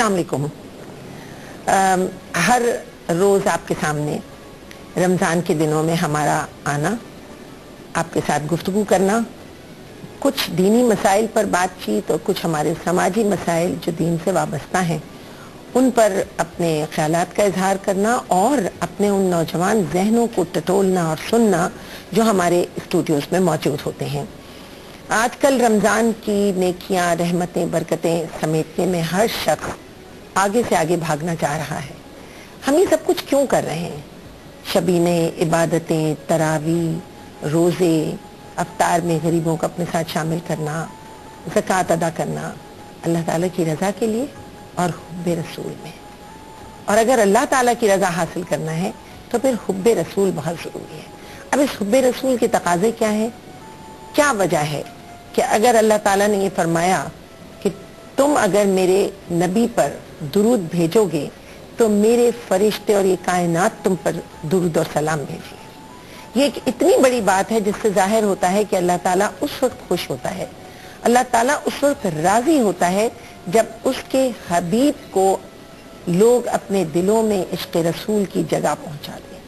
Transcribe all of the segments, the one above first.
अस्सलाम वालेकुम। हर रोज़ आपके सामने रमज़ान के दिनों में हमारा आना, आपके साथ गुफ्तगू करना, कुछ दीनी मसाइल पर बातचीत और कुछ हमारे समाजी मसाइल जो दीन से वाबस्ता हैं उन पर अपने ख्यालात का इजहार करना और अपने उन नौजवान जहनों को टटोलना और सुनना जो हमारे स्टूडियोज़ में मौजूद होते हैं। आजकल रमज़ान की नेकियां, रहमतें, बरकतें समेटने में हर शख्स आगे से आगे भागना चाह रहा है। हम ये सब कुछ क्यों कर रहे हैं? शबीने, इबादतें, तरावी, रोज़े, अफ्तार में गरीबों को अपने साथ शामिल करना, ज़कात अदा करना अल्लाह ताला की रज़ा के लिए और हुब्बे रसूल में। और अगर अल्लाह ताला की रज़ा हासिल करना है तो फिर हुब्बे रसूल बहुत ज़रूरी है। अब इस हुब्बे रसूल के तकाज़े क्या है? क्या वजह है कि अगर अल्लाह ताला ने ये फरमाया कि तुम अगर मेरे नबी पर दुरूद भेजोगे तो मेरे फरिश्ते और ये कायनात तुम पर दुरूद और सलाम भेजेंगे। ये एक इतनी बड़ी बात है जिससे जाहिर होता है कि अल्लाह ताला उस वक्त खुश होता है, अल्लाह ताला उस वक्त राजी होता है जब उसके हबीब को लोग अपने दिलों में इश्क़ रसूल की जगह पहुंचा दें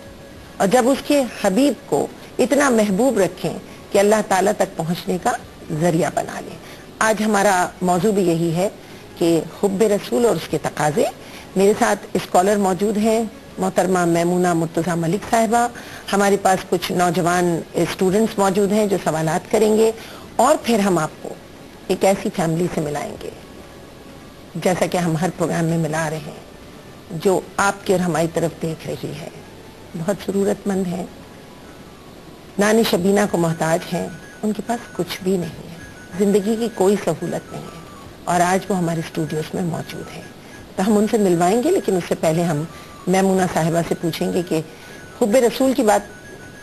और जब उसके हबीब को इतना महबूब रखें कि अल्लाह ताला तक पहुंचने का जरिया बना लें। आज हमारा मौजू भी यही है कि हुब्बे रसूल और उसके तकाज़े। मेरे साथ स्कॉलर मौजूद हैं, मोहतरमा मैमूना मुर्तज़ा मलिक साहिबा। हमारे पास कुछ नौजवान स्टूडेंट्स मौजूद हैं जो सवालात करेंगे और फिर हम आपको एक ऐसी फैमिली से मिलाएंगे जैसा कि हम हर प्रोग्राम में मिला रहे हैं, जो आपकी और हमारी तरफ देख रही है, बहुत ज़रूरतमंद है, नानी शबीना को मोहताज हैं, उनके पास कुछ भी नहीं है, ज़िंदगी की कोई सहूलत नहीं है और आज वो हमारे स्टूडियोज़ में मौजूद है। तो हम उनसे मिलवाएंगे, लेकिन उससे पहले हम मैमूना साहिबा से पूछेंगे कि हुब्बे रसूल की बात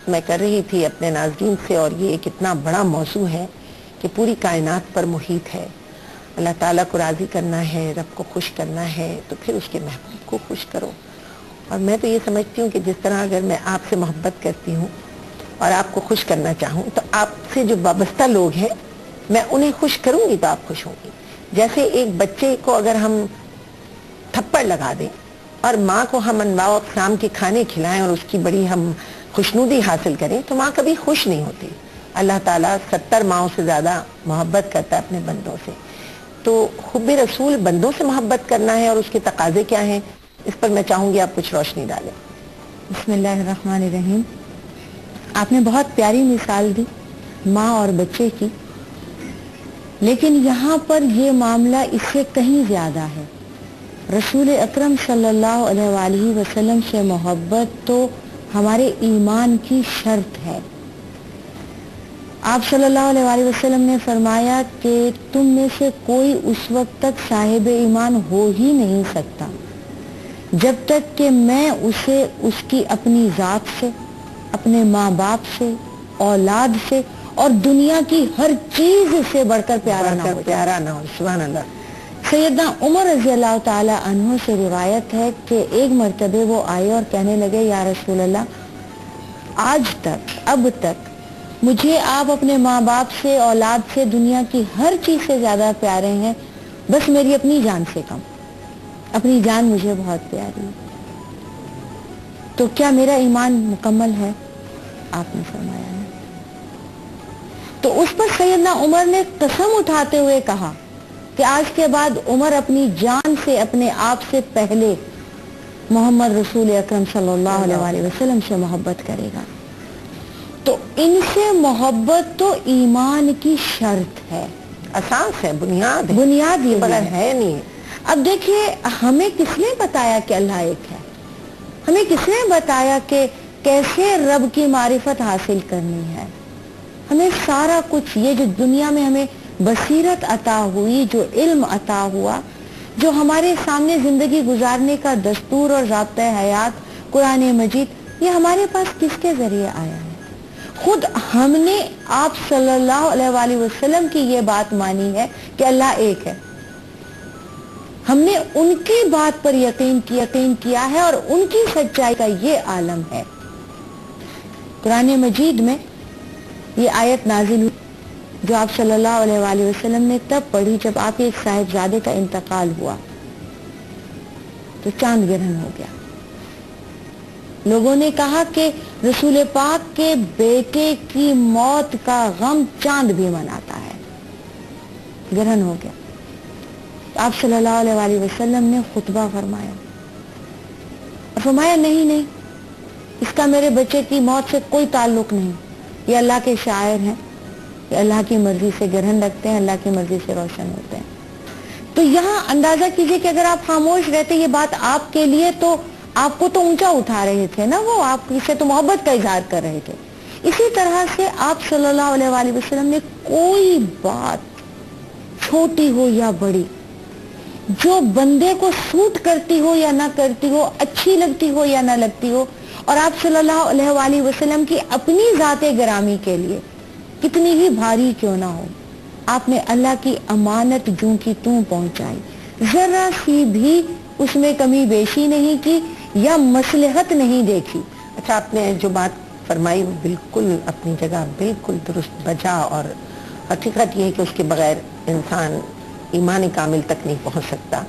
मैं कर रही थी अपने नाज़रीन से और ये एक इतना बड़ा मौजू है कि पूरी कायनात पर मुहीत है। अल्लाह ताला को राज़ी करना है, रब को खुश करना है तो फिर उसके महबूब को खुश करो। और मैं तो ये समझती हूँ कि जिस तरह अगर मैं आपसे मोहब्बत करती हूँ और आपको खुश करना चाहूँ तो आपसे जो वाबस्ता लोग हैं मैं उन्हें खुश करूँगी तो आप खुश होंगी। जैसे एक बच्चे को अगर हम थप्पड़ लगा दें और माँ को हम अनवाउ अक़साम के खाने खिलाएं और उसकी बड़ी हम खुशनुदी हासिल करें तो माँ कभी खुश नहीं होती। अल्लाह ताला 70 माओं से ज़्यादा मोहब्बत करता है अपने बंदों से। तो हुब्बे रसूल बंदों से मोहब्बत करना है और उसके तकाज़े क्या हैं, इस पर मैं चाहूँगी आप कुछ रोशनी डालें। बिस्मिल्लाहिर्रहमानिर्रहीम। आपने बहुत प्यारी मिसाल दी माँ और बच्चे की, लेकिन यहाँ पर ये मामला इससे कहीं ज़्यादा है। रसूल अकरम सल्लल्लाहु अलैहि वसल्लम से मोहब्बत तो हमारे ईमान की शर्त है। आप सल्लल्लाहु अलैहि वसल्लम ने फरमाया कि तुम में से कोई उस वक्त तक साहिब ईमान हो ही नहीं सकता जब तक कि मैं उसे उसकी अपनी ज़ात से, अपने माँ बाप से, औलाद से और दुनिया की हर चीज से बढ़कर प्यारा ना हो। सुभान अल्लाह। सैयदना उमर रज़ी अल्लाह ताला अन्हु से रिवायत है कि एक मर्तबे वो आए और कहने लगे, या रसूल अल्लाह, आज तक, अब तक मुझे आप अपने माँ बाप से, औलाद से, दुनिया की हर चीज से ज्यादा प्यारे हैं, बस मेरी अपनी जान से कम। अपनी जान मुझे बहुत प्यारी है, तो क्या मेरा ईमान मुकम्मल है? आपने फरमाया है। तो उस पर सैयदना उमर ने कसम उठाते हुए कहा कि आज के बाद उमर अपनी जान से, अपने आप से पहले मोहम्मद रसूल अकरम सल्लल्लाहु अलैहि वसल्लम से मोहब्बत करेगा। तो इनसे मोहब्बत तो ईमान की शर्त है, असास है, बुनियाद है, बुनियाद ये बगैर है नहीं। अब देखिए, हमें किसने बताया कि अल्लाह एक है? हमें किसने बताया कि कैसे रब की मारिफत हासिल करनी है? हमें सारा कुछ, ये जो दुनिया में हमें बसीरत अता हुई, जो इल्म अता हुआ, जो हमारे सामने जिंदगी गुजारने का दस्तूर और ज़ाब्ता हयात कुरान मजीद, ये हमारे पास किसके जरिए आया है? खुद हमने आप सल्लल्लाहु अलैहि वसल्लम की ये बात मानी है कि अल्लाह एक है। हमने उनकी बात पर यकीन किया है और उनकी सच्चाई का ये आलम है। कुरान मजीद में ये आयत नाजिल हुई जो आप सल्लल्लाहु अलैहि वसल्लम ने तब पढ़ी जब आपके एक साहिबजादे का इंतकाल हुआ। तो चांद ग्रहण हो गया। लोगों ने कहा कि रसूल पाक के बेटे की मौत का गम चांद भी मनाता है, ग्रहण हो गया। तो आप सल्लल्लाहु अलैहि वसल्लम ने खुतबा फरमाया और फरमाया नहीं, इसका मेरे बच्चे की मौत से कोई ताल्लुक नहीं, ये अल्लाह के शायर हैं, ये अल्लाह की मर्जी से ग्रहण लगते हैं, अल्लाह की मर्जी से रोशन होते हैं। तो यहाँ अंदाजा कीजिए कि अगर आप खामोश रहते ये बात आपके लिए, तो आपको तो ऊंचा उठा रहे थे ना, वो आपसे तो मोहब्बत का इजहार कर रहे थे। इसी तरह से आप सल्लल्लाहु अलैहि वसल्लम ने कोई बात छोटी हो या बड़ी, जो बंदे को सूट करती हो या ना करती हो, अच्छी लगती हो या ना लगती हो, और आप सल्लल्लाहु अलैहि वसल्लम की अपनी ज़ाते गिरामी के लिए कितनी ही भारी क्यों ना हो, आपने अल्लाह की अमानत जूं की तूं पहुंचाई, जरा सी भी उसमें कमी बेशी नहीं की या मसलहत नहीं देखी। अच्छा, आपने जो बात फरमाई वो बिल्कुल अपनी जगह बिल्कुल दुरुस्त बजा, और हकीकत ये है कि उसके बगैर इंसान ईमान कामिल तक नहीं पहुंच सकता।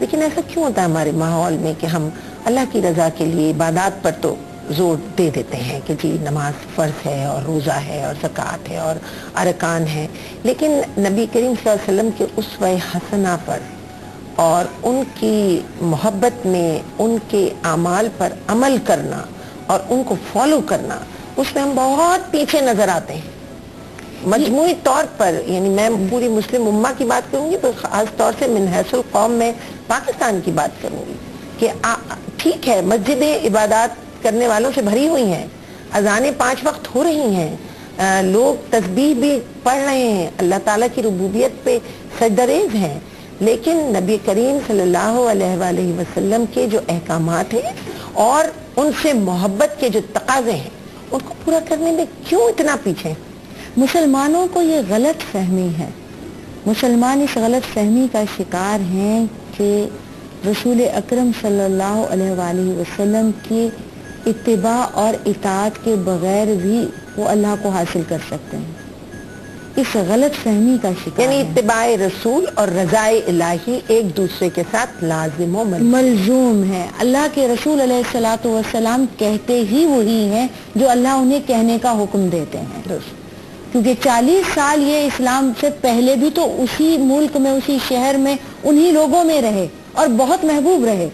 लेकिन ऐसा क्यों होता है हमारे माहौल में कि हम अल्लाह की रज़ा के लिए इबादत पर तो जोर दे देते हैं कि जी नमाज फ़र्ज है और रोज़ा है और ज़कात है और अरकान है, लेकिन नबी करीम सल्लल्लाहु अलैहि वसल्लम के उसवे हसना पर और उनकी मोहब्बत में उनके आमाल पर अमल करना और उनको फॉलो करना, उसमें हम बहुत पीछे नज़र आते हैं मजमूई तौर पर। यानी मैं पूरी मुस्लिम उम्मा की बात करूंगी तो खास तौर से मिनहसुल कौम में पाकिस्तान की बात करूंगी कि ठीक है, मस्जिदें इबादत करने वालों से भरी हुई हैं, अजानें 5 वक्त हो रही हैं, लोग तस्बीह भी पढ़ रहे हैं, अल्लाह ताला की रुबूबियत पे सजदरेज हैं, लेकिन नबी करीम सल्लल्लाहु अलैहि वसल्लम के जो अहकामात हैं और उनसे मोहब्बत के जो तकाजे हैं उनको पूरा करने में क्यों इतना पीछे? मुसलमानों को ये गलत फहमी है, मुसलमान इस गलत फहमी का शिकार हैं कि रसूल अकरम सल्लल्लाहु अलैहि वसल्लम की इत्तिबा और इताअत के बगैर भी वो अल्लाह को हासिल कर सकते हैं। इस गलत फहमी का शिकार यानी इत्तिबाए रसूल और रज़ाए इलाही एक दूसरे के साथ लाजिम व मलजूम है। अल्लाह के रसूल अलैहिस्सलातु वस्सलाम कहते ही वही हैं जो अल्लाह उन्हें कहने का हुक्म देते हैं, क्योंकि 40 साल ये इस्लाम से पहले भी तो उसी मुल्क में, उसी शहर में, उन्हीं लोगों में रहे और बहुत महबूब रहे।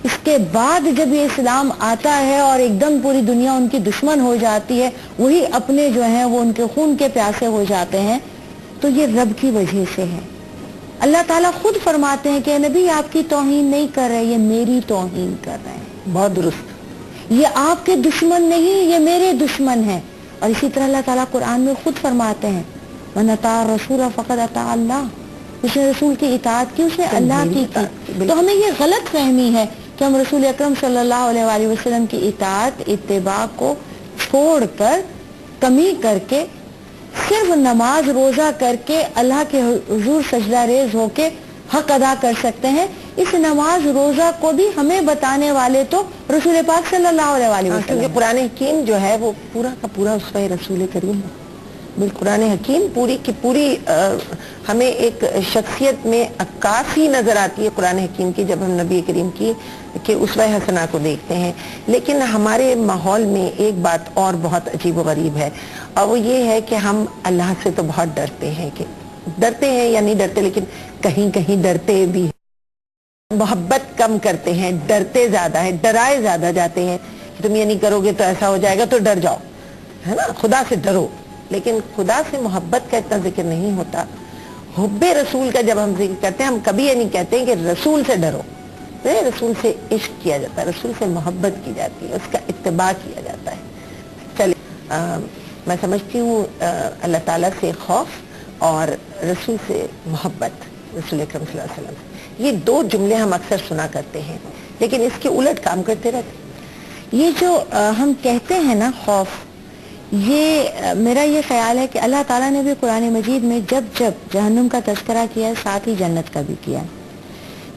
इसके बाद जब ये इस्लाम आता है और एकदम पूरी दुनिया उनकी दुश्मन हो जाती है, वही अपने जो हैं वो उनके खून के प्यासे हो जाते हैं, तो ये रब की वजह से है। अल्लाह ताला खुद फरमाते हैं कि नबी आपकी तौहीन नहीं कर रहे, ये मेरी तौहीन कर रहे हैं। बहुत दुरुस्त। ये आपके दुश्मन नहीं, ये मेरे दुश्मन हैं। और इसी तरह अल्लाह ताला कुरान में खुद फरमाते हैं, मन अता रसूल फक़द अता अल्लाह, उसने रसूल की इताअत की, उसने अल्लाह की। तो हमें ये गलत फहमी है कि हम रसूल अकरम सल्लल्लाहु अलैहि वसल्लम की इताअत, इत्तिबा को छोड़कर, कमी करके, सिर्फ नमाज रोजा करके अल्लाह के हुजूर सजदा रेज होके हक अदा कर सकते हैं। इस नमाज रोजा को भी हमें बताने वाले तो रसूल पाक सल्लल्लाहु अलैहि वसल्लम। क्योंकि कुरान हकीम जो है वो पूरा का पूरा उसमें रसूल करीम है। कुरान हकीम पूरी की पूरी हमें एक शख्सियत में अक्कासी नजर आती है कुरान हकीम की, जब हम नबी करीम की के उसवा हसना को देखते हैं। लेकिन हमारे माहौल में एक बात और बहुत अजीब व गरीब है, और वो ये है कि हम अल्लाह से तो बहुत डरते हैं, कि डरते हैं या नहीं डरते, लेकिन कहीं कहीं डरते भी हैं। मोहब्बत कम करते हैं, डरते ज्यादा है, डराए ज्यादा जाते हैं कि तुम ये नहीं करोगे तो ऐसा हो जाएगा, तो डर जाओ, है ना, खुदा से डरो। लेकिन खुदा से मोहब्बत का इतना जिक्र नहीं होता। हुब्बे रसूल का जब हम जिक्र करते हैं, हम कभी ये नहीं कहते हैं कि रसूल से डरो। रसूल से इश्क किया जाता है, रसूल से मोहब्बत की जाती है, उसका इत्तिबा किया जाता है। चलिए, मैं समझती हूँ अल्लाह ताला से खौफ और रसूल से मोहब्बत, रसूल अकरम सल्लल्लाहु अलैहि वसल्लम, ये 2 जुमले हम अक्सर सुना करते हैं, लेकिन इसके उलट काम करते रहते। ये जो हम कहते हैं ना खौफ, ये मेरा ये ख्याल है कि अल्लाह ताला ने भी कुरान मजीद में जब जब जहन्नुम का तज़किरा किया है, साथ ही जन्नत का भी किया।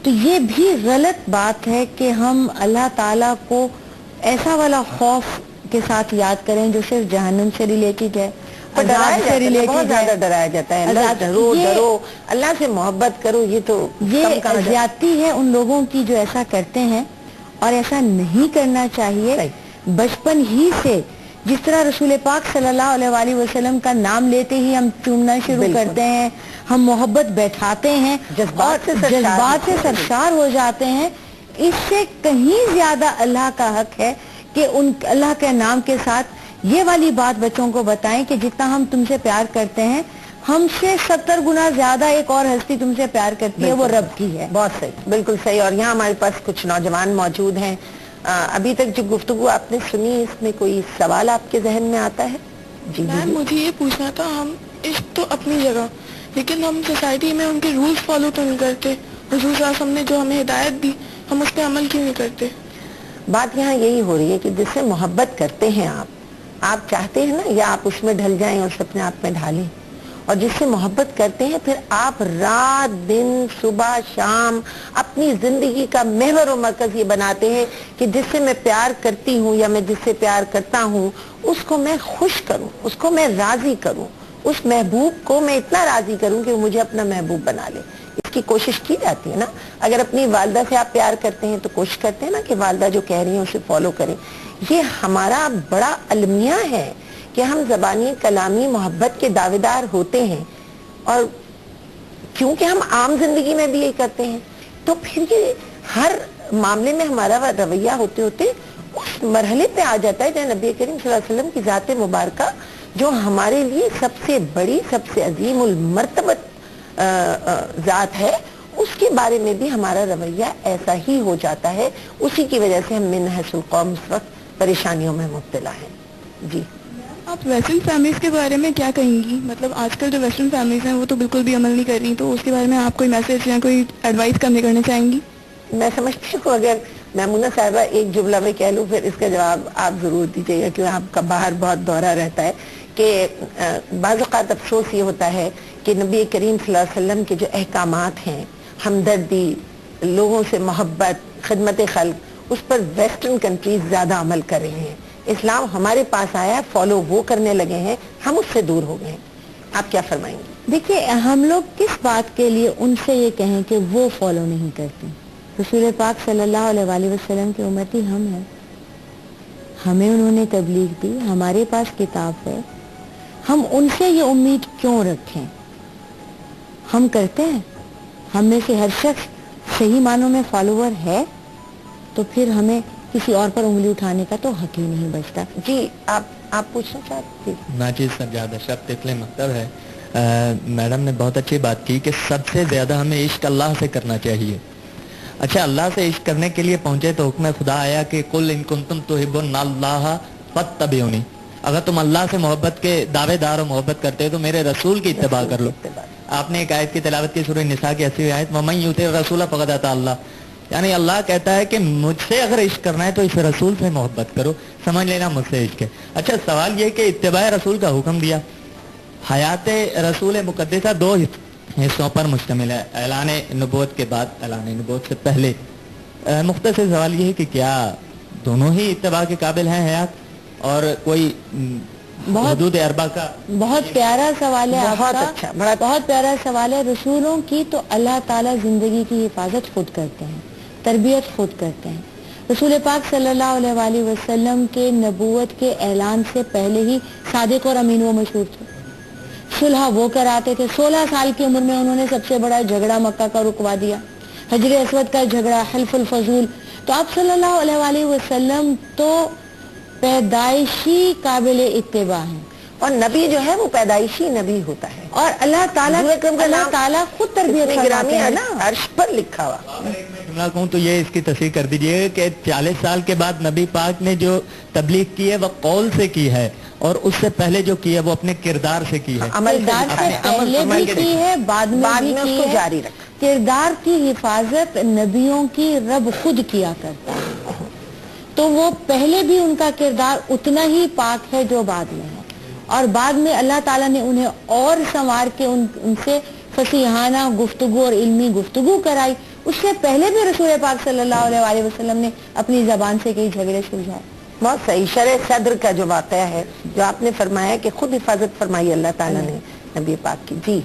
तो ये भी गलत बात है कि हम अल्लाह ताला को ऐसा वाला खौफ के साथ याद करें जो सिर्फ जहन्नुम से रिलेटेड है। پر ڈرایا جاتا ہے, بہت زیادہ ڈرایا جاتا ہے, اللہ ڈرو, اللہ سے محبت کرو. یہ زیادتی ہے ان لوگوں کی جو ایسا کرتے ہیں, اور ایسا نہیں کرنا چاہیے. بچپن ہی سے جس طرح رسول پاک صلی اللہ علیہ وآلہ وسلم کا نام لیتے ہی ہم چومنا شروع کرتے ہیں, ہم محبت بیٹھاتے ہیں, جذبات سے سرشار ہو جاتے ہیں, اس سے کہیں زیادہ اللہ کا حق ہے کہ ان اللہ کے نام کے ساتھ یہ والی بات بچوں کو بتائیں کہ جتنا ہم تم سے پیار کرتے ہیں, ہم سے 70 گنا زیادہ ایک اور ہستی تم سے پیار کرتی ہے, وہ رب کی ہے. بہت صحیح, بالکل صحیح. اور یہاں ہمارے پاس کچھ نوجوان موجود ہیں. ابھی تک جو گفتگو آپ نے سنی, اس میں کوئی سوال آپ کے ذہن میں آتا ہے؟ جی میم, مجھے یہ پوچھنا تھا, ہم عشق تو اپنی جگہ, لیکن ہم سوسائٹی میں ان کے رولز فالو تو نہیں کرتے. حضور صلی اللہ علیہ وسلم نے جو ہمیں ہدایت دی, ہم اس پہ عمل کیوں نہیں کرتے؟ بات یہاں یہی ہو رہی ہے کہ جس سے محبت کرتے ہیں آپ چاہتے ہیں نا, یا آپ اس میں ڈھل جائیں اور اپنے آپ میں ڈھالیں, اور جس سے محبت کرتے ہیں پھر آپ رات دن صبح شام اپنی زندگی کا محور و مرکز یہ بناتے ہیں کہ جس سے میں پیار کرتی ہوں یا میں جس سے پیار کرتا ہوں اس کو میں خوش کروں, اس کو میں راضی کروں, اس محبوب کو میں اتنا راضی کروں کہ وہ مجھے اپنا محبوب بنا لے. اس کی کوشش کی جاتی ہے نا. اگر اپنی والدہ سے آپ پیار کرتے ہیں تو کوشش کرتے ہیں نا کہ والدہ جو کہہ رہی ہیں اسے فالو کریں. یہ ہمارا بڑا المیہ ہے کہ ہم زبانی کلامی محبت کے دعوے دار ہوتے ہیں, اور کیونکہ ہم عام زندگی میں بھی یہی کرتے ہیں, تو پھر یہ ہر معاملے میں ہمارا رویہ ہوتے ہوتے اس مرحلے پہ آ جاتا ہے جہاں نبی کریم صلی اللہ علیہ وسلم کی ذات مبارکہ جو ہمارے لیے سب سے بڑی, سب سے عظیم المرتبت ذات ہے, اس کے بارے میں بھی ہمارا رویہ ایسا ہی ہو جاتا ہے. اسی کی وجہ سے ہم من حیث القوم اس وقت پریشانیوں میں مبتلا ہیں. جی, آپ ویسٹرن فیملیز کے بارے میں کیا کہیں گی؟ مطلب آج کل جو ویسٹرن فیملیز ہیں وہ تو بالکل بھی عمل نہیں کر رہی, تو اس کے بارے میں آپ کوئی میسج یا کوئی ایڈوائس کرنا چاہیں گی؟ میں سمجھتی ہوں اگر میمونہ صاحبہ ایک جملہ میں کہہ لوں پھر اس کا جواب آپ ضرور دیجیے گا, کیونکہ آپ کا باہر بہت دورہ رہتا ہے, کہ بعض اوقات افسوس یہ ہوتا ہے کہ نبی کریم صلی اللہ علیہ وسلم کے جو احکامات ہیں, ہمدردی, لوگوں سے محبت, خدمت خلق, اس پر ویسٹرن کنٹریز زیادہ عمل کر رہے ہیں. اسلام ہمارے پاس آیا, فالو وہ کرنے لگے ہیں, ہم اس سے دور ہو گئے ہیں. آپ کیا فرمائیں گے؟ دیکھیے, ہم لوگ کس بات کے لیے ان سے یہ کہیں کہ وہ فالو نہیں کرتے؟ رسول پاک صلی اللہ علیہ وآلہ وسلم کی امتی ہم ہیں, ہمیں انہوں نے تبلیغ دی, ہمارے پاس کتاب ہے, ہم ان سے یہ امید کیوں رکھیں؟ ہم کرتے ہیں. ہم میں سے ہر شخص صحیح معنوں میں فالوور ہے, تو پھر ہمیں کسی اور پر انگلی اٹھانے کا تو حق ہی نہیں بچتا. جی, آپ پوچھنا چاہتے ہیں؟ ناچیز سجادہ شب تفل مکتب ہے. میڈم نے بہت اچھی بات کی کہ سب سے زیادہ ہمیں عشق اللہ سے کرنا چاہیے. اچھا, اللہ سے عشق کرنے کے لیے پہنچے تو حکم خدا آیا کہ قل ان کنتم تحبون اللہ فاتبعونی, اگر تم اللہ سے محبت کے دعوے دار و محبت کرتے ہو تو میرے رسول کی اتباع کر لو. آپ نے ایک آیت کی تلاوت کی, سورہ نساء کی 80ویں آیت, وَمَن یُطِعِ الرَّسُولَ فَقَدْ اطاع اللہ, یعنی اللہ کہتا ہے کہ مجھ سے اگر عشق کرنا ہے تو اس رسول سے محبت کرو, سمجھ لینا مجھ سے عشق ہے. اچھا, سوال یہ کہ اتباع رسول کا حکم دیا, حیات رسول مقدسہ 2 حصوں پر مشتمل ہے, اعلان نبوت کے بعد, اعلان نبوت سے پہلے. مختصر سوال یہ ہے کہ کیا دونوں ہی اتباع کے قابل ہیں حیات, اور کوئی حدود اربع کا؟ بہت پیارا سوال ہے آپ کا, بہت پیارا سوال ہے. رسولوں کی تو اللہ تعالیٰ زندگی کی حفاظت خود کرتے ہیں, تربیت خود کرتے ہیں. رسول پاک صلی اللہ علیہ وآلہ وسلم کے نبوت کے اعلان سے پہلے ہی صادق اور امین و مشہور تھے. صلح وہ کراتے تھے. 16 سال کی عمر میں انہوں نے سب سے بڑا جھگڑا مکہ کا رکوا دیا, حجر اسود کا جھگڑا, حلف الفضول. تو آپ صلی اللہ علیہ وآلہ وسلم تو پیدائشی قابل اتباع ہیں, اور نبی جو ہے وہ پیدائشی نبی ہوتا ہے, اور اللہ تعالیٰ خود تربیت گرامی ہے نا, عرش پر لکھا ہوا. جملہ کہوں تو یہ اس کی تصحیح کر دیجئے کہ 40 سال کے بعد نبی پاک نے جو تبلیغ کی ہے وہ قول سے کی ہے, اور اس سے پہلے جو کی ہے وہ اپنے کردار سے کی ہے. کردار سے پہلے بھی کی ہے, بعد میں بھی کی ہے, جاری رکھا. کردار کی حفاظت نبیوں کی رب خود کیا کرتا ہے, تو وہ پہلے بھی ان کا کردار اتنا ہی پاک ہے جو بعد میں ہے, اور بعد میں اللہ تعالیٰ نے انہیں اور سنوار کے ان سے فصیحانہ گفتگو اور علمی گفتگو کرائی. اس سے پہلے بھی رسول پاک صلی اللہ علیہ وآلہ وسلم نے اپنی زبان سے کئی جھگڑے سلجھائے. बहुत सही। शरह सद्र का जो वाक़या है, जो आपने फरमाया कि खुद हिफाजत फरमाई अल्लाह ताला ने नबी पाक की। जी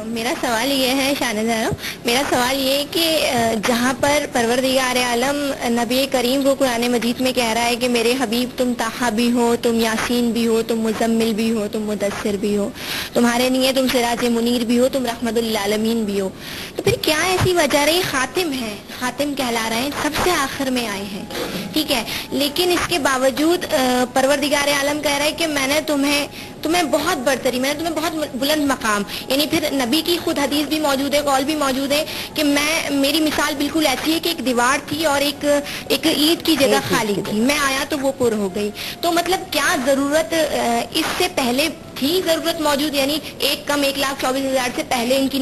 मेरा सवाल ये है शाहनज़ारा, मेरा सवाल ये है कि जहाँ पर परवरदिगार आलम नबी करीम को कुरान मजीद में कह रहा है कि मेरे हबीब तुम ताहा भी हो, तुम यासीन भी हो, तुम मुज़म्मिल भी हो, तुम मुदस्सिर भी हो, तुम्हारे लिए तुम सिराज मुनीर भी हो, तुम रहमतुल आलमीन भी हो, तो फिर क्या ऐसी वजह रही? खातिम है, खातिम कहला रहे हैं, सबसे आखिर में आए हैं, ठीक है, लेकिन इसके बावजूद परवरदिगार आलम कह रहा है कि मैंने तुम्हें बहुत बरतरी, मैंने तुम्हें बहुत बुलंद मकाम, यानी फिर नबी की खुद हदीस भी मौजूद है, कौल भी मौजूद है कि मेरी मिसाल बिल्कुल ऐसी है कि एक दीवार थी और एक ईंट की जगह खाली थी, मैं आया तो वो पुर हो गई। तो मतलब क्या जरूरत इससे पहले थी जरूरत मौजूद, यानी 1,24,000 से पहले इनकी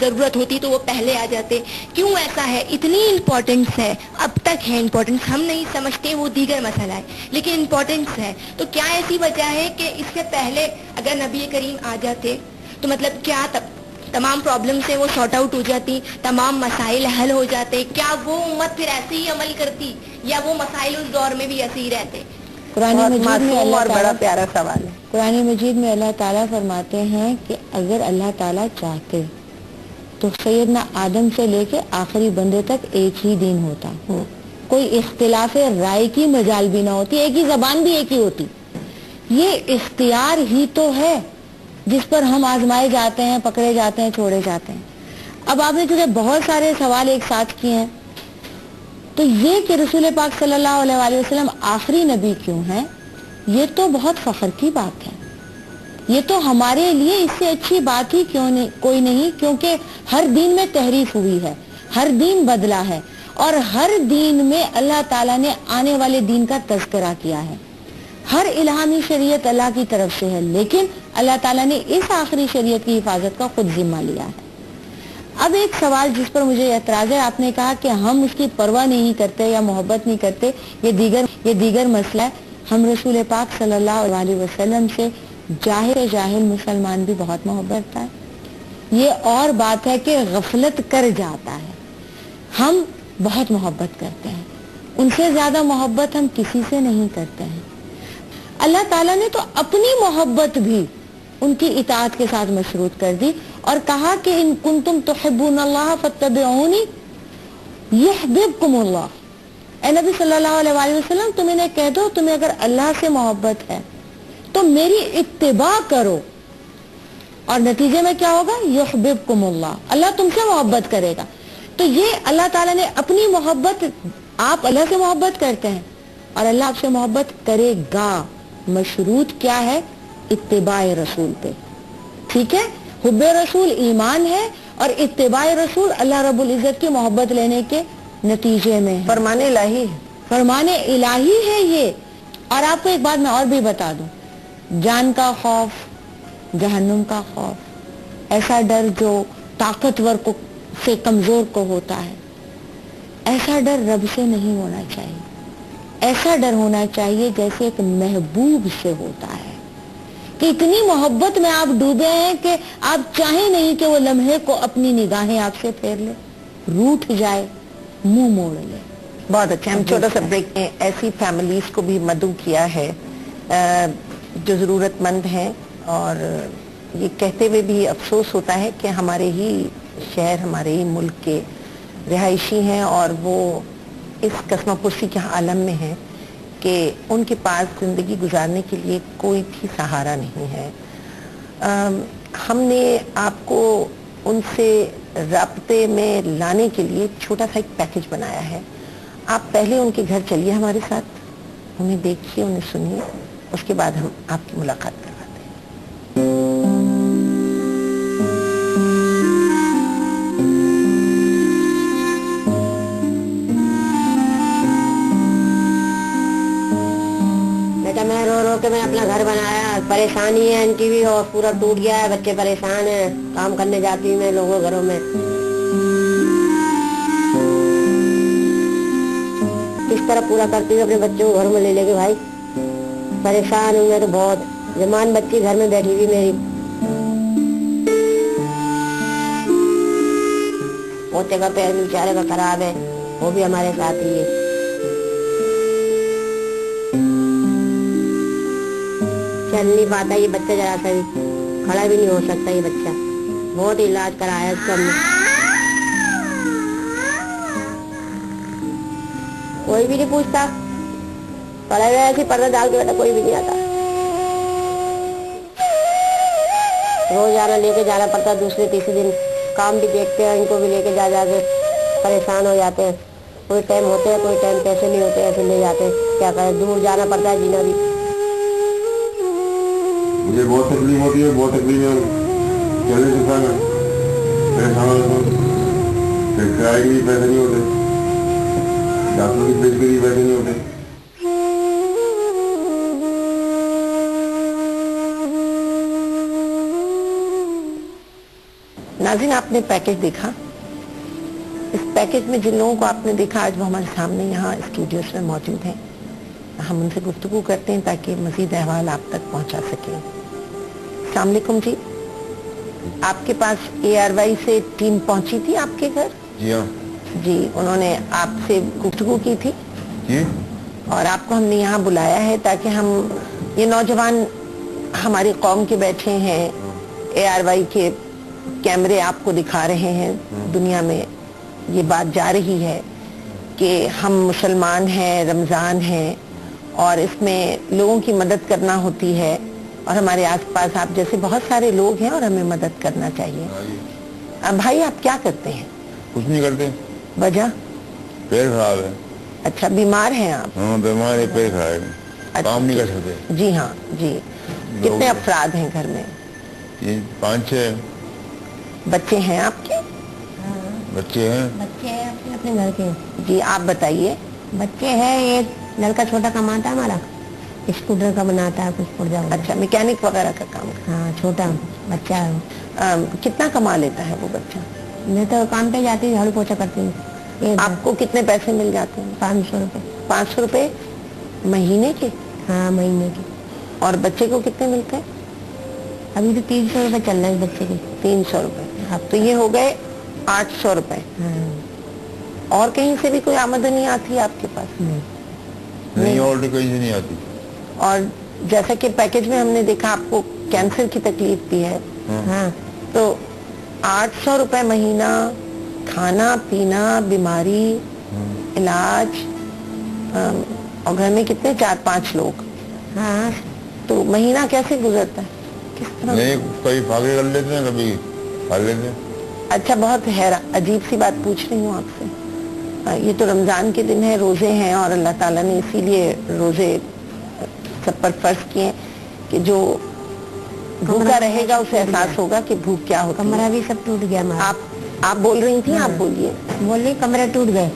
जरूरत होती तो वो पहले आ जाते? क्यों ऐसा है? इतनी इम्पोर्टेंस है, अब तक है इम्पोर्टेंस, हम नहीं समझते, वो दीगर मसला है, लेकिन इम्पोर्टेंस है। तो क्या ऐसी वजह है कि इससे पहले अगर नबी करीम आ जाते तो मतलब क्या तमाम प्रॉब्लम से वो सॉर्ट आउट हो जाती, तमाम मसाइल हल हो जाते? क्या वो उम्मत फिर ऐसे ही अमल करती या वो मसाइल उस दौर में भी ऐसे ही रहते? कुरान मजीद में और बड़ा प्यारा सवाल है। कुरान मजीद में अल्लाह ताला फरमाते हैं कि अगर अल्लाह ताला चाहते तो सैयदना आदम से लेके आखिरी बंदे तक एक ही दिन होता, कोई इख्तिलाफ राय की मजाल भी ना होती, एक ही जबान भी एक ही होती। ये इख्तियार ही तो है जिस पर हम आजमाए जाते हैं, पकड़े जाते हैं, छोड़े जाते हैं। अब आपने चूंकि बहुत सारे सवाल एक साथ किए हैं, तो ये कि रसूल पाक सल्लल्लाहु अलैहि वसल्लम आखिरी नबी क्यों हैं, ये तो बहुत फख्र की बात है। ये तो हमारे लिए इससे अच्छी बात ही क्यों नहीं, कोई नहीं, क्योंकि हर दीन में तहरीफ हुई है, हर दीन बदला है और हर दीन में अल्लाह ताला ने आने वाले दीन का तज़किरा किया है। हर इल्हामी शरीयत अल्लाह की तरफ से है, लेकिन अल्लाह ताला ने इस आखिरी शरीयत की हिफाजत का खुद जिम्मा लिया है। अब एक सवाल जिस पर मुझे एतराज है, आपने कहा कि हम उसकी परवाह नहीं करते या मोहब्बत नहीं करते, ये दीगर मसला है। हम रसूल पाक सल्लल्लाहु अलैहि वसल्लम से जाहिल मुसलमान भी बहुत मोहब्बत करता है। ये और बात है कि गफलत कर जाता है, हम बहुत मोहब्बत करते हैं, उनसे ज्यादा मोहब्बत हम किसी से नहीं करते हैं। अल्लाह ताला ने तो अपनी मोहब्बत भी उनकी इताअत के साथ मशरूत कर दी और कहा कि इन कुंतुम तुहिब्बूनल्लाह फत्तबिऊनी युहिब्बुकुमुल्लाह। ए नबी सल्लल्लाहु अलैहि वसल्लम, तुम इन्हें कह दो तुम्हें अगर अल्लाह से मोहब्बत है तो मेरी इत्तिबा करो, और नतीजे में क्या होगा? युहिब्बुकुमुल्लाह, अल्लाह तुमसे मोहब्बत करेगा। तो ये अल्लाह ताला ने अपनी मोहब्बत, आप अल्लाह से मोहब्बत करते हैं और अल्लाह आपसे मोहब्बत करेगा, मशरूत क्या है? इत्तिबाए रसूल पे, ठीक है। हुब्बे रसूल ईमान है और इत्तिबाए रसूल अल्लाह रब्बुल इज्जत की मोहब्बत लेने के नतीजे में है। फरमाने इलाही है, फरमाने इलाही है ये। और आपको एक बात मैं और भी बता दूं, जान का खौफ, जहन्नुम का खौफ, ऐसा डर जो ताकतवर को से कमजोर को होता है, ऐसा डर रब से नहीं होना चाहिए। ऐसा डर होना चाहिए जैसे एक महबूब से होता है, कि इतनी मोहब्बत में आप डूबे हैं कि आप चाहे नहीं कि वो लम्हे को अपनी निगाहें आपसे फेर ले, रूठ जाए, मुंह मोड़ ले। बहुत अच्छा। हम छोटा सा ब्रेक में ऐसी फैमिलीज को भी मदऊ किया है जो ज़रूरतमंद हैं, और ये कहते हुए भी अफसोस होता है कि हमारे ही शहर, हमारे ही मुल्क के रिहायशी हैं और वो इस कसमापुरसी के आलम में हैं कि उनके पास ज़िंदगी गुजारने के लिए कोई भी सहारा नहीं है। हमने आपको उनसे राब्ते में लाने के लिए छोटा सा एक पैकेज बनाया है। आप पहले उनके घर चलिए हमारे साथ, उन्हें देखिए, उन्हें सुनिए, उसके बाद हम आपकी मुलाकात करवाते हैं। मैं रो रो के मैं अपना घर बनाया, परेशानी है, इनकी भी और पूरा टूट गया है, बच्चे परेशान हैं, काम करने जाती हूँ मैं लोगों घरों में, किस तरह पूरा करती हूँ अपने बच्चों को घर में ले लेके। भाई परेशान हूँ मैं तो बहुत, जवान बच्ची घर में बैठी हुई मेरी, पोते का पैर बेचारे का खराब है, वो भी हमारे साथ ही है। चल नहीं पाता ये बच्चा, जरा सा भी खड़ा भी नहीं हो सकता ये बच्चा। बहुत इलाज कराया इसका हमने, कोई भी नहीं पूछता, पढ़े हुए ऐसे पर्दा डाल के बेटा कोई भी नहीं आता। रोजाना लेके जाना पड़ता, दूसरे तीसरे दिन काम भी देखते हैं, इनको भी लेके जा जाके परेशान हो जाते हैं। कोई टाइम होते हैं, कोई टाइम पैसे नहीं होते, ऐसे ले जाते हैं। क्या करें, दूर जाना पड़ता है जीना भी। मुझे बहुत तकलीफ होती है, बहुत तकलीफ है, चलने से परेशान होता हूँ। किराए के लिए पैसे नहीं होते, डॉक्टर की फीस के लिए पैसे नहीं होते। नाज़रीन, आपने पैकेज देखा। इस पैकेज में जिन लोगों को आपने देखा आज वो हमारे सामने यहाँ स्टूडियोज में मौजूद हैं। हम उनसे गुफ्तगू करते हैं ताकि मज़ीद अहवाल आप तक पहुँचा सकें। अस्सलाम वालेकुम जी, आपके पास ARY से टीम पहुँची थी आपके घर? जी हाँ जी, उन्होंने आपसे गुफ्तगू की थी जी। और आपको हमने यहाँ बुलाया है ताकि हम ये नौजवान हमारी कौम के बैठे हैं, ARY के कैमरे आपको दिखा रहे हैं, दुनिया में ये बात जा रही है कि हम मुसलमान हैं, रमज़ान है और इसमें लोगों की मदद करना होती है और हमारे आसपास आप जैसे बहुत सारे लोग हैं और हमें मदद करना चाहिए। अब भाई आप क्या करते हैं? कुछ नहीं करते। वजह? पैर खराब है। अच्छा, बीमार हैं आप? हाँ बीमार है, पैर खराब है, अच्छा, काम नहीं कर सकते। जी हाँ जी। कितने अफराद हैं घर में? ये 5-6 बच्चे हैं आपके? बच्चे हैं। बच्चे हैं अपने घर के। जी आप बताइए। बच्चे हैं, एक लड़का छोटा कमाता है हमारा, स्कूटर का बनाता है कुछ पुर्जा। अच्छा, मैकेनिक वगैरह का काम? हाँ, छोटा बच्चा है वो। कितना कमा लेता है वो बच्चा? मैं तो काम पे जाती हूँ, झाड़ू पोछा करती हूँ। आपको कितने पैसे मिल जाते हैं? 500 रुपये। 500 रुपये महीने के? हाँ, महीने के। और बच्चे को कितने मिलते हैं? अभी तो 300 रुपये चल रहा है बच्चे के। 300 रुपये। तो ये हो गए 800 रुपये। और कहीं से भी कोई आमदनी आती है आपके पास? नहीं, और तो कहीं से नहीं आती। और जैसा कि पैकेज में हमने देखा आपको कैंसर की तकलीफ भी है। हाँ। तो 800 रुपये महीना, खाना पीना, बीमारी, इलाज, और घर में कितने 4-5 लोग। हाँ। तो महीना कैसे गुजरता है? किस तरह? नहीं, कभी फाके कर लेते हैं, कभी खा लेते हैं। अच्छा, बहुत हैरान अजीब सी बात पूछ रही हूँ आपसे। ये तो रमज़ान के दिन है, रोज़े हैं और अल्लाह ताला ने इसीलिए रोज़े सब पर फर्ज किए कि जो भूखा रहेगा उसे एहसास होगा कि भूख क्या होती है। कमरा भी सब टूट गया हमारा। आप बोल रही थी? आप बोलिए। बोलिए, कमरे टूट गए।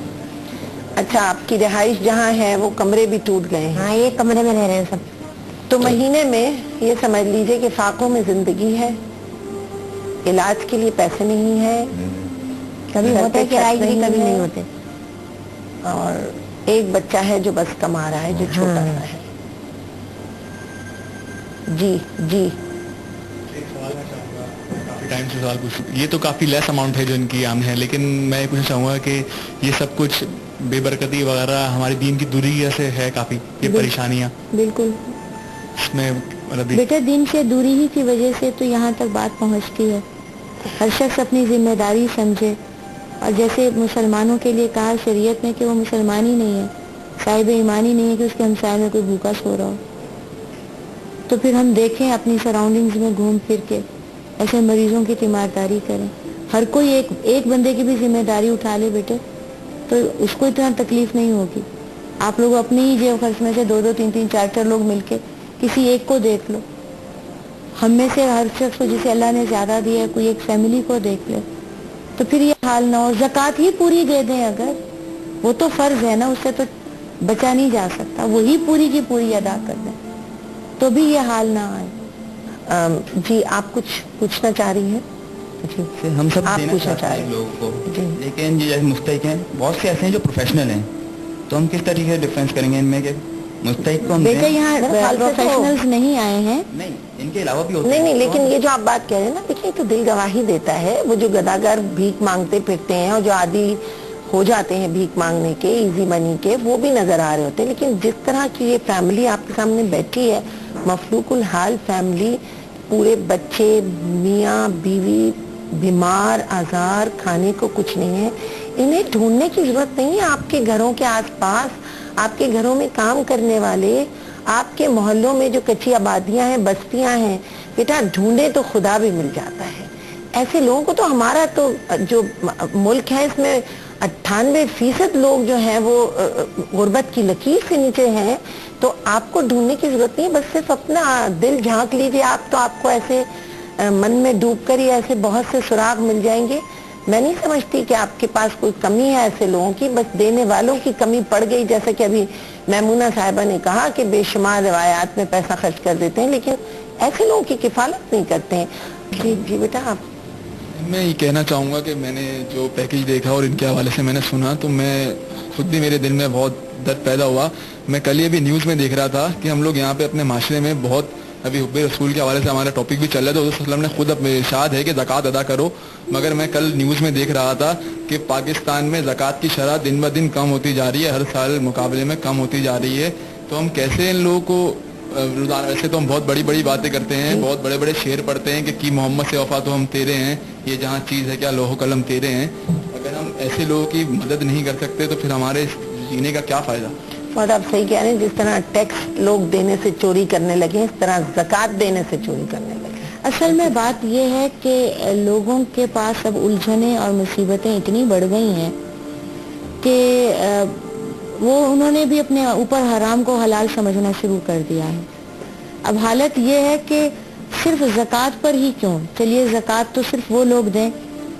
अच्छा, आपकी रिहाइश जहाँ है वो कमरे भी टूट गए हैं? हाँ, एक कमरे में रह रहे हैं सब। तो महीने में ये समझ लीजिए कि फाकों में जिंदगी है, इलाज के लिए पैसे नहीं है, कभी होते हैं किराए के लिए, कभी नहीं होते। और एक बच्चा है जो बस कमा रहा है, जो छोटा सा है। जी जी। टाइम से सवाल पूछ, ये तो काफ़ी लेस अमाउंट है जो इनकी आमदनी है, लेकिन मैं पूछना चाहूँगा कि ये सब कुछ बेबरकती वगैरह हमारी दीन की दूरी से है काफ़ी, ये परेशानियाँ। बिल्कुल। इसमें मतलब बेटा, दिन से दूरी ही की वजह से तो यहाँ तक बात पहुँचती है। हर शख्स अपनी जिम्मेदारी समझे, और जैसे मुसलमानों के लिए कहा शरीयत ने कि वो मुसलमान ही नहीं है, साहिब ईमान ही नहीं है कि उसके हमसाय में कोई भूखा सो रहा हो। तो फिर हम देखें अपनी सराउंडिंग्स में घूम फिर के ऐसे मरीजों की तीमारदारी करें। हर कोई एक बंदे की भी जिम्मेदारी उठा ले बेटे, तो उसको इतना तकलीफ नहीं होगी। आप लोग अपनी ही जेब खर्च में से 2-2, 3-3, 4-4 लोग मिलके किसी एक को देख लो। हम में से हर शख्स को जिसे अल्लाह ने ज्यादा दिया है, कोई एक फैमिली को देख ले, तो फिर ये हाल ना हो। ज़कात ही पूरी दे दें, अगर वो तो फर्ज है ना, उससे तो बचा नहीं जा सकता, वही पूरी की पूरी अदा कर दें तो भी ये हाल ना आए। जी, आप कुछ पूछना चाह रही हैं? जी, हम सब आप देना पूछना चाहते चाह हैं रहे लोगों को, जी। लेकिन ये जैसे मुस्तहिक हैं, बहुत से ऐसे हैं जो प्रोफेशनल हैं, तो हम किस तरीके से डिफरेंस करेंगे इनमें कि मुस्तहिक को हम बेटे दें? यहाँ प्रोफेशनल्स नहीं आए हैं। नहीं, इनके अलावा भी होते नहीं हैं। नहीं, लेकिन ये जो आप बात कह रहे हैं ना, देखिए तो दिल गवाही देता है। वो जो गदागर भीख मांगते फिरते हैं और जो आदि हो जाते हैं भीख मांगने के, इजी मनी के, वो भी नजर आ रहे होते हैं। लेकिन जिस तरह की ये फैमिली आपके सामने बैठी है, मफलूकुल हाल फैमिली, पूरे बच्चे, मियाँ बीवी, बीमार, आजार, खाने को कुछ नहीं है, इन्हें ढूंढने की जरूरत नहीं है। आपके घरों के आसपास, आपके घरों में काम करने वाले, आपके मोहल्लों में जो कच्ची आबादियां हैं, बस्तियां हैं, बेटा ढूंढे तो खुदा भी मिल जाता है। ऐसे लोगों को तो, हमारा तो जो मुल्क है इसमें 98% लोग जो हैं वो गुर्बत की लकीर से नीचे हैं। तो आपको ढूंढने की जरूरत नहीं है, बस सिर्फ अपना दिल झांक लीजिए आप, तो आपको ऐसे मन में डूबकर ही ऐसे बहुत से सुराग मिल जाएंगे। मैं नहीं समझती कि आपके पास कोई कमी है ऐसे लोगों की, बस देने वालों की कमी पड़ गई। जैसे कि अभी मैमूना साहिबा ने कहा कि बेशुमार रिवायात में पैसा खर्च कर देते हैं, लेकिन ऐसे लोगों की किफालत नहीं करते हैं। जी बेटा आप। मैं ये कहना चाहूँगा कि मैंने जो पैकेज देखा और इनके हवाले से मैंने सुना, तो मैं खुद भी, मेरे दिल में बहुत दर्द पैदा हुआ। मैं कल ये भी न्यूज़ में देख रहा था कि हम लोग यहाँ पे अपने माशरे में बहुत, अभी हुब्बे रसूल के हवाले से हमारा टॉपिक भी चल रहा था, तो वसल्लम ने खुद अपने इरशाद है कि ज़कात अदा करो। मगर मैं कल न्यूज़ में देख रहा था कि पाकिस्तान में ज़कात की शरह दिन ब दिन कम होती जा रही है, हर साल मुकाबले में कम होती जा रही है। तो हम कैसे इन लोगों को रोज़ाना, वैसे तो हम बहुत बड़ी बड़ी बातें करते हैं, बहुत बड़े बड़े शेर पढ़ते हैं कि मोहम्मद से वफा तो हम तेरे हैं, ये जहाँ चीज़ है क्या लोहो कलम तेरे हैं। अगर हम ऐसे लोगों की मदद नहीं कर सकते तो फिर हमारे जीने का क्या फ़ायदा। और आप सही कह रहे हैं, जिस तरह टैक्स लोग देने से चोरी करने लगे, इस तरह ज़कात देने से चोरी करने लगे। असल में बात यह है कि लोगों के पास अब उलझनें और मुसीबतें इतनी बढ़ गई हैं कि वो उन्होंने भी अपने ऊपर हराम को हलाल समझना शुरू कर दिया है। अब हालत ये है कि सिर्फ ज़कात पर ही क्यों, चलिए ज़कात तो सिर्फ वो लोग दें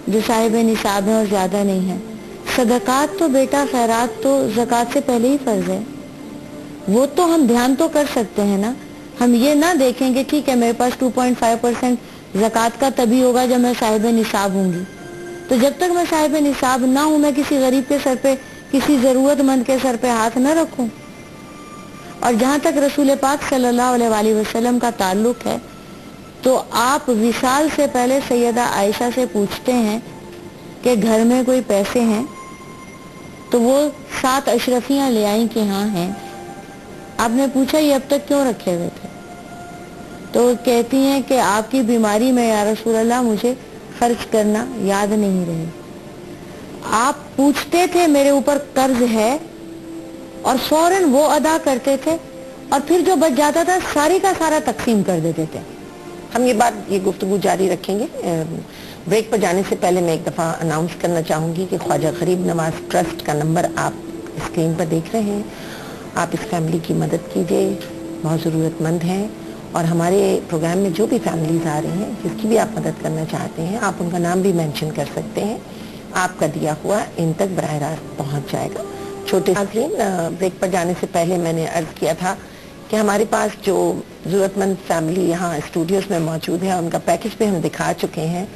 जो साहिब निसाब हैं और ज़्यादा नहीं है। सदकात तो बेटा, खैरात तो ज़कात से पहले ही फ़र्ज है, वो तो हम ध्यान तो कर सकते हैं ना। हम ये ना देखेंगे ठीक है मेरे पास 2.5% ज़कात का तभी होगा जब मैं साहिब निसाब होंगी, तो जब तक मैं साहिब निसाब ना हूँ मैं किसी गरीब के सर पे, किसी ज़रूरतमंद के सर पे हाथ न रखूं। और जहाँ तक रसूल पाक सल्लल्लाहु अलैहि वसल्लम का ताल्लुक है, तो आप विसाल से पहले सैयदा आयशा से पूछते हैं कि घर में कोई पैसे हैं, तो वो 7 अशरफियाँ ले आई कि हाँ हैं। आपने पूछा ये अब तक क्यों रखे हुए थे, तो वो कहती हैं कि आपकी बीमारी में या रसूल अल्लाह मुझे खर्च करना याद नहीं रहे। आप पूछते थे मेरे ऊपर कर्ज है और फौरन वो अदा करते थे, और फिर जो बच जाता था सारी का सारा तकसीम कर देते थे। हम ये गुफ्तगू जारी रखेंगे। ब्रेक पर जाने से पहले मैं एक दफ़ा अनाउंस करना चाहूँगी कि ख्वाजा गरीब नवाज ट्रस्ट का नंबर आप स्क्रीन पर देख रहे हैं। आप इस फैमिली की मदद कीजिए, बहुत ज़रूरतमंद हैं। और हमारे प्रोग्राम में जो भी फैमिलीज़ आ रही हैं, जिसकी भी आप मदद करना चाहते हैं, आप उनका नाम भी मेंशन कर सकते हैं। आपका दिया हुआ इन तक बराह रास्त पहुँच जाएगा। छोटे नाज़रीन, ब्रेक पर जाने से पहले मैंने अर्ज़ किया था कि हमारे पास जो ज़रूरतमंद फैमिली यहाँ स्टूडियोज़ में मौजूद है, उनका पैकेज भी हम दिखा चुके हैं।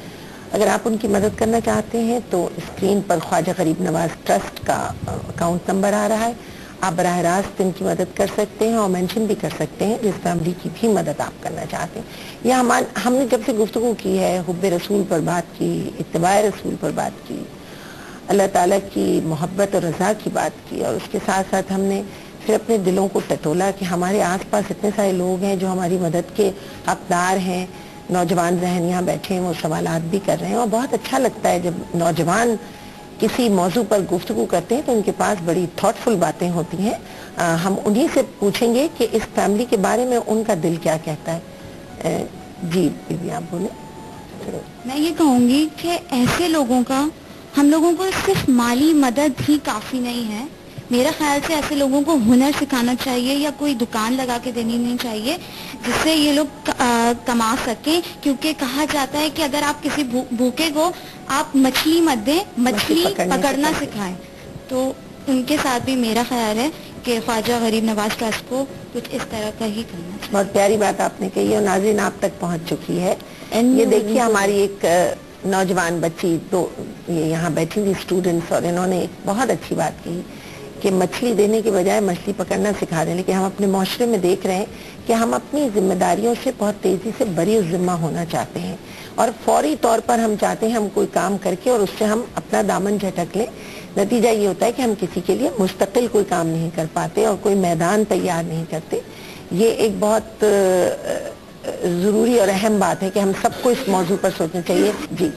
अगर आप उनकी मदद करना चाहते हैं तो स्क्रीन पर ख्वाजा गरीब नवाज ट्रस्ट का अकाउंट नंबर आ रहा है, आप बराह रास्त इनकी मदद कर सकते हैं और मेंशन भी कर सकते हैं जिस फैमिली की भी मदद आप करना चाहते हैं। या हमने जब से गुफ्तगू की है, हुब्बे रसूल पर बात की, इत्तिबाए रसूल पर बात की, अल्लाह ताला की मोहब्बत और रज़ा की बात की, और उसके साथ साथ हमने फिर अपने दिलों को टटोला कि हमारे आसपास इतने सारे लोग हैं जो हमारी मदद के हकदार हैं। नौजवान जहन यहाँ बैठे हैं, वो सवालात भी कर रहे हैं, और बहुत अच्छा लगता है जब नौजवान किसी मौजू पर गुफ्तगू करते हैं तो उनके पास बड़ी थॉटफुल बातें होती हैं। हम उन्हीं से पूछेंगे कि इस फैमिली के बारे में उनका दिल क्या कहता है। जी बीबी आप बोले। मैं ये कहूँगी कि ऐसे लोगों का हम लोगों को सिर्फ माली मदद ही काफ़ी नहीं है। मेरा ख्याल से ऐसे लोगों को हुनर सिखाना चाहिए या कोई दुकान लगा के देनी नहीं चाहिए जिससे ये लोग कमा सकें, क्योंकि कहा जाता है कि अगर आप किसी भूखे को आप मछली मत दें, मछली पकड़ना सिखाएं। तो उनके साथ भी मेरा ख्याल है कि ख्वाजा गरीब नवाज ट्रस्ट को कुछ इस तरह का ही करना चाहिए। बहुत प्यारी बात आपने कही है और नाज़रीन आप तक पहुंच चुकी है। ये देखिए हमारी एक नौजवान बच्ची, तो ये यहाँ बैठी हुई स्टूडेंट्स, और इन्होंने एक बहुत अच्छी बात की कि मछली देने के बजाय मछली पकड़ना सिखा दें। लेकिन हम अपने माशरे में देख रहे हैं कि हम अपनी जिम्मेदारियों से बहुत तेज़ी से बरी ज़िम्मा होना चाहते हैं, और फौरी तौर पर हम चाहते हैं हम कोई काम करके और उससे हम अपना दामन झटक लें। نتیجہ یہ ہوتا ہے کہ ہم کسی کے لیے مستقل کوئی کام نہیں کر پاتے اور کوئی میدان تیار نہیں کرتے. یہ ایک بہت ضروری اور اہم بات ہے کہ ہم سب کو اس موضوع پر سوچنا چاہیے. جی